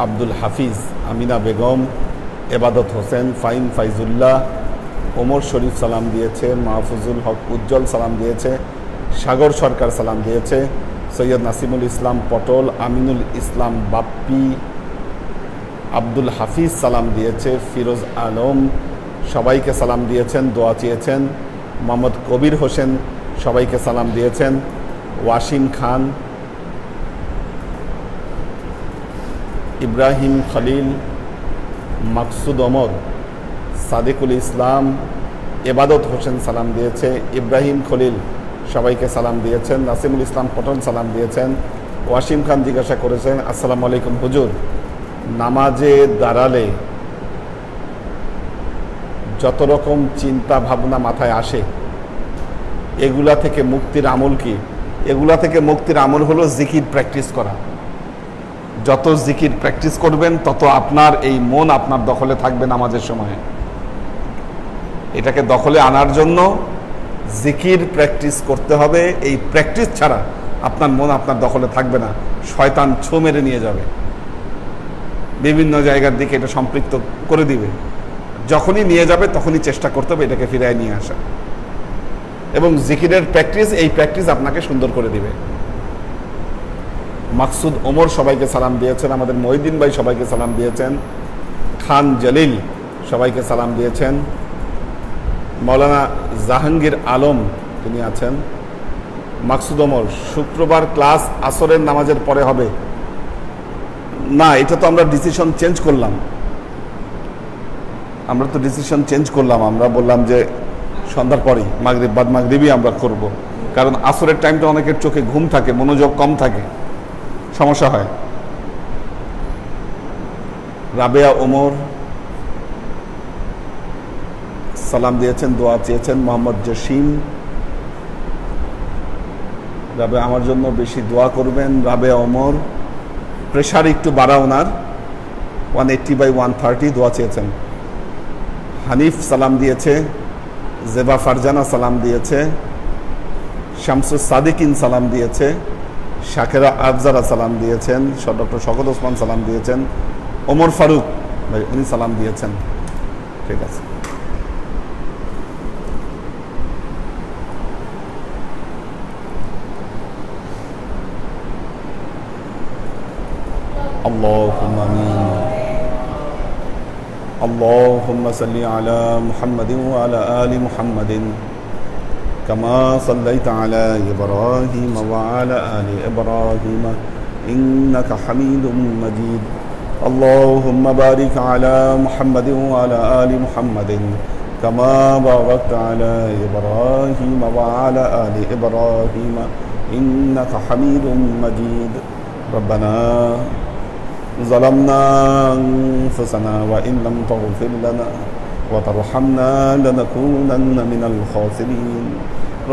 আব্দুল হাফিজ, আমিনা বেগম, এবাদত হোসেন, ফাইম ফাইজুল্লাহ, ওমর শরীফ সালাম দিয়েছে, মাহফুজুল হক উজ্জ্বল সালাম দিয়েছে, সাগর সরকার সালাম দিয়েছে, সৈয়দ নাসিমুল ইসলাম পটল, আমিনুল ইসলাম বাপ্পি, আব্দুল হাফিজ সালাম দিয়েছে, ফিরোজ আলম সবাইকে সালাম দিয়েছেন, দোয়া চেয়েছেন। মোহাম্মদ কবির হোসেন সবাইকে সালাম দিয়েছেন। ওয়াসিম খান, ইব্রাহিম খলিল, মাকসুদ ওমর, সাদিকুল ইসলাম, এবাদত হোসেন সালাম দিয়েছে, ইব্রাহিম খলিল সবাইকে সালাম দিয়েছেন, নাসিমুল ইসলাম পটল সালাম দিয়েছেন। ওয়াসিম খান জিজ্ঞাসা করেছেন, আসসালামু আলাইকুম হুজুর, নামাজে দাঁড়ালে যত রকম চিন্তা ভাবনা মাথায় আসে, এগুলা থেকে মুক্তির আমল কি? এগুলা থেকে মুক্তির আমল হলো জিকির প্র্যাকটিস করা। যত জিকির প্র্যাকটিস করবেন তত আপনার এই মন আপনার দখলে থাকবে নামাজের সময়। এটাকে দখলে আনার জন্য জিকির প্র্যাকটিস করতে হবে। এই প্র্যাকটিস ছাড়া আপনার মন আপনার দখলে থাকবে না, শয়তান ছো মেরে নিয়ে যাবে, বিভিন্ন জায়গার দিকে এটা সম্পৃক্ত করে দিবে। যখনই নিয়ে যাবে তখনই চেষ্টা করতে হবে এটাকে ফিরিয়ে নিয়ে আসা। এবং জিকিরের প্র্যাকটিস, এই প্র্যাকটিস আপনাকে সুন্দর করে দিবে। মাকসুদ ওমর সবাইকে সালাম দিয়েছেন, আমাদের মহিউদ্দিন ভাই সবাইকে সালাম দিয়েছেন, খান জলিল সবাইকে সালাম দিয়েছেন, মৌলানা জাহাঙ্গীর আলম তিনি আছেন। মাকসুদ ওমর, শুক্রবার ক্লাস আসরের নামাজের পরে হবে না? এটা তো আমরা ডিসিশন চেঞ্জ করলাম, আমরা বললাম যে সন্ধ্যার পরেই, মাগরিব বাদ মাগরিবই আমরা করব, কারণ আসরের টাইমটা অনেকের চোখে ঘুম থাকে, মনোযোগ কম থাকে, সমস্যা হয়। রাবেয়া ওমর সালাম দিয়েছেন, দোয়া চেয়েছেন। মোহাম্মদ জসিম, রাবেয়া আমার জন্য বেশি দোয়া করবেন। রাবেয়া ওমর, প্রেশার একটু বাড়া ওনার, 180/130 দোয়া চেয়েছেন। হানিফ সালাম দিয়েছে, জেবা ফারজানা সালাম দিয়েছে, শামসুস সাদিকিন সালাম দিয়েছে, শাকেরা আফজারা সালাম দিয়েছেন, ডক্টর শওকত ওসমান সালাম দিয়েছেন, ওমর ফারুক ভাই উনি সালাম দিয়েছেন। ঠিক আছে, اللهم آمين. اللهم صل على محمد وعلى آل محمد كما صليت على إبراهيم وعلى آل إبراهيم إنك حميد مجيد. اللهم بارك على محمد وعلى آل محمد كما باركت على إبراهيم وعلى آل إبراهيم إنك حميد مجيد. ربنا ظلمنا أنفسنا وإن لم تغفر لنا وترحمنا لنكونن من الخاسرين.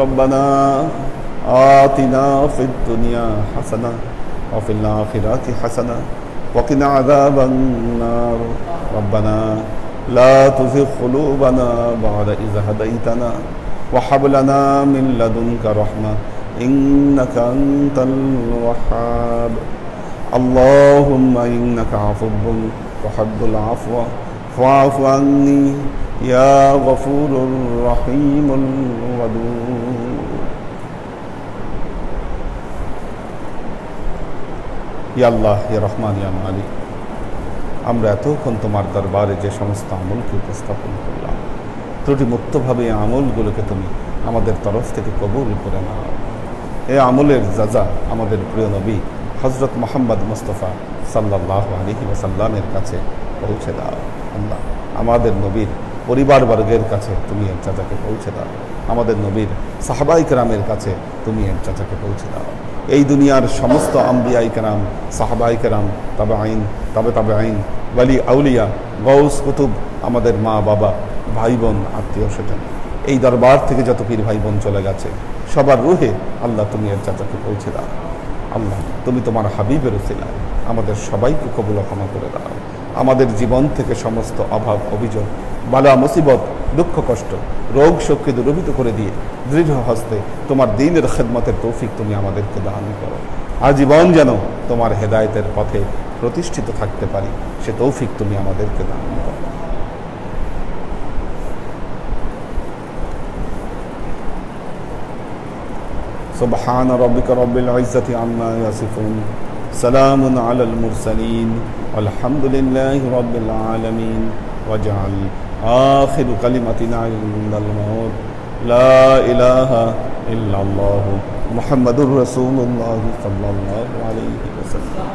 ربنا آتنا في الدنيا حسنة وفي الآخرة حسنة وقنا عذاب النار. ربنا لا تزغ قلوبنا بعد إذ هديتنا وهب لنا من لدنك رحمة إنك أنت الوهاب. اللهم إنك عفو تحب العفو ফাফু আন্নি ইয়া গফুরুর রহিমুল ওয়াদুদ। ইয়া আল্লাহ, ইয়া রহমান, ইয়া মালিক, আমরা এতক্ষণ তোমার দরবারে যে সমস্ত আমলকে উপস্থাপন করলাম, ত্রুটিমুক্তভাবে এই আমলগুলোকে তুমি আমাদের তরফ থেকে কবুল করে নাও। এই আমলের যাজা আমাদের প্রিয় নবী হজরত মোহাম্মদ মুস্তফা সাল্লাল্লাহু আলাইহি ওয়াসাল্লামের কাছে পৌঁছে দাও। আল্লাহ, আমাদের নবীর পরিবারবর্গের কাছে তুমি এর যাজাকে পৌঁছে দাও। আমাদের নবীর সাহাবায়ে কেরামের কাছে তুমি এর যাজাকে পৌঁছে দাও। এই দুনিয়ার সমস্ত আম্বিয়ায়ে কেরাম, সাহাবায়ে কেরাম, তাবেঈন, তাবেঈন, ওয়ালি আউলিয়া, গৌস কুতুব, আমাদের মা বাবা, ভাই বোন, আত্মীয় স্বজন, এই দরবার থেকে যত পীর ভাই বোন চলে গেছে সবার রুহে আল্লাহ তুমি এর যাজাকে পৌঁছে দাও। আল্লাহ, তুমি তোমার হাবিবের উসিলায় আমাদের সবাইকে কবুল ক্ষমা করে দাও। আমাদের জীবন থেকে সমস্ত অভাব, অভিযোগ, বালা মুসিবত, দুঃখ কষ্ট, রোগ শোককে দূরীভূত করে দিয়ে দৃঢ় হস্তে তোমার দ্বীনের খেদমতের তৌফিক তুমি আমাদেরকে দান করো। আজীবন যেন তোমার হেদায়েতের পথে প্রতিষ্ঠিত থাকতে পারি, সে তৌফিক তুমি আমাদেরকে দান করো। سبحان ربك رب العزة عما يصفون سلام على المرسلين والحمد لله رب العالمين واجعل آخر كلمتنا عند الموت لا إله إلا الله محمد رسول الله صلى الله عليه وسلم